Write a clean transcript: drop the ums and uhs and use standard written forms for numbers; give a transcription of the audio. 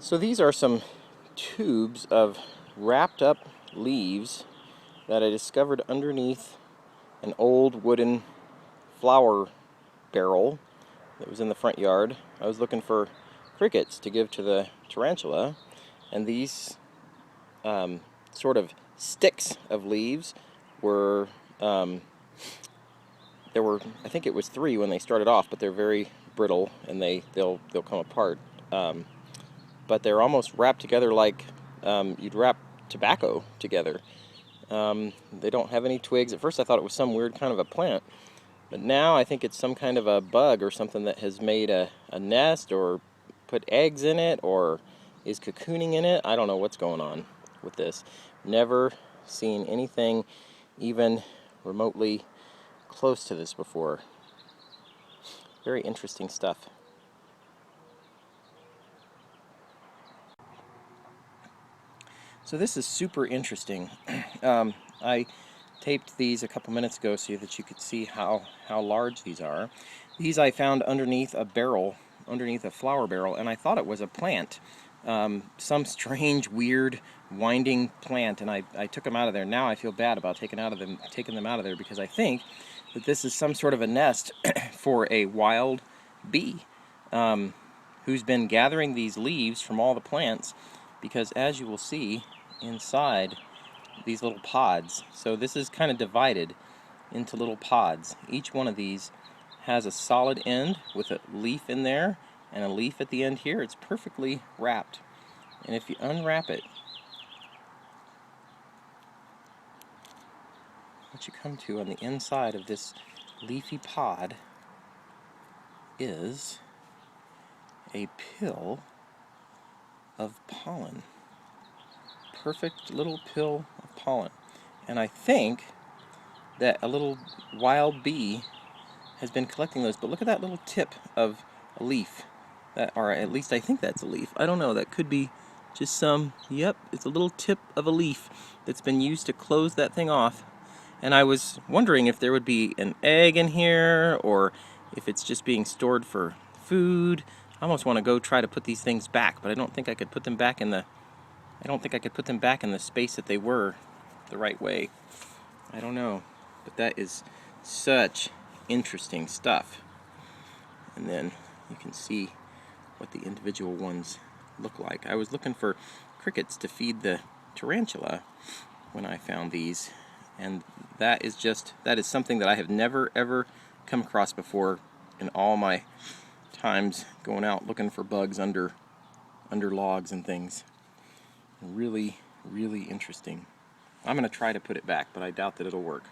So these are some tubes of wrapped up leaves that I discovered underneath an old wooden flower barrel that was in the front yard. I was looking for crickets to give to the tarantula, and these sort of sticks of leaves were, there were, I think it was 3 when they started off, but they're very brittle and they'll come apart. But they're almost wrapped together like you'd wrap tobacco together. They don't have any twigs. At first I thought it was some weird kind of a plant, but now I think it's some kind of a bug or something that has made a nest or put eggs in it or is cocooning in it. I don't know what's going on with this. Never seen anything even remotely close to this before. Very interesting stuff. So this is super interesting. I taped these a couple minutes ago so that you could see how large these are. These I found underneath a barrel, underneath a flower barrel, and I thought it was a plant. Some strange, weird, winding plant, and I took them out of there. Now I feel bad about taking them out of there because I think that this is some sort of a nest for a wild bee who's been gathering these leaves from all the plants, because as you will see inside these little pods, so this is kind of divided into little pods. Each one of these has a solid end with a leaf in there and a leaf at the end here. It's perfectly wrapped, and if you unwrap it, what you come to on the inside of this leafy pod is a pill of pollen. Perfect little pill of pollen. And I think that a little wild bee has been collecting those. But look at that little tip of a leaf. Or at least I think that's a leaf. I don't know. That could be just some, yep, it's a little tip of a leaf that's been used to close that thing off. And I was wondering if there would be an egg in here, or if it's just being stored for food. I almost want to go try to put these things back, but I don't think I could put them back in the space that they were the right way. I don't know, but that is such interesting stuff. And then you can see what the individual ones look like. I was looking for crickets to feed the tarantula when I found these, and that is something that I have never ever come across before in all my times going out looking for bugs under logs and things. Really, really interesting. I'm going to try to put it back, but I doubt that it'll work.